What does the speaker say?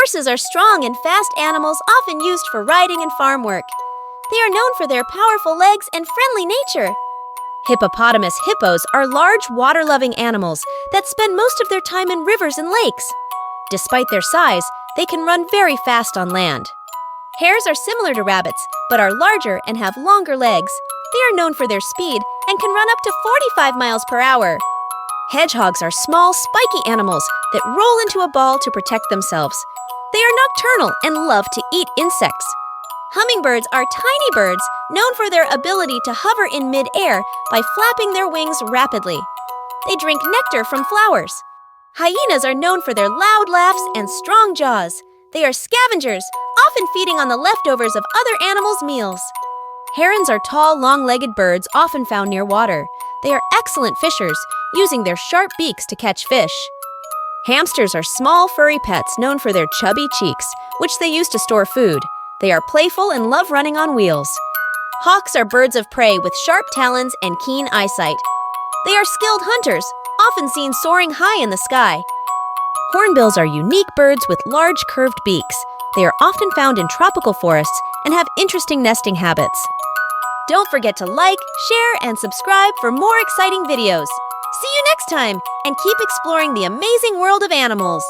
Horses are strong and fast animals often used for riding and farm work. They are known for their powerful legs and friendly nature. Hippopotamus hippos are large, water-loving animals that spend most of their time in rivers and lakes. Despite their size, they can run very fast on land. Hares are similar to rabbits, but are larger and have longer legs. They are known for their speed and can run up to 45 miles per hour. Hedgehogs are small, spiky animals that roll into a ball to protect themselves. They are nocturnal and love to eat insects. Hummingbirds are tiny birds known for their ability to hover in mid-air by flapping their wings rapidly. They drink nectar from flowers. Hyenas are known for their loud laughs and strong jaws. They are scavengers, often feeding on the leftovers of other animals' meals. Herons are tall, long-legged birds often found near water. They are excellent fishers, using their sharp beaks to catch fish. Hamsters are small, furry pets known for their chubby cheeks, which they use to store food. They are playful and love running on wheels. Hawks are birds of prey with sharp talons and keen eyesight. They are skilled hunters, often seen soaring high in the sky. Hornbills are unique birds with large curved beaks. They are often found in tropical forests and have interesting nesting habits. Don't forget to like, share, and subscribe for more exciting videos. See you next time, and keep exploring the amazing world of animals.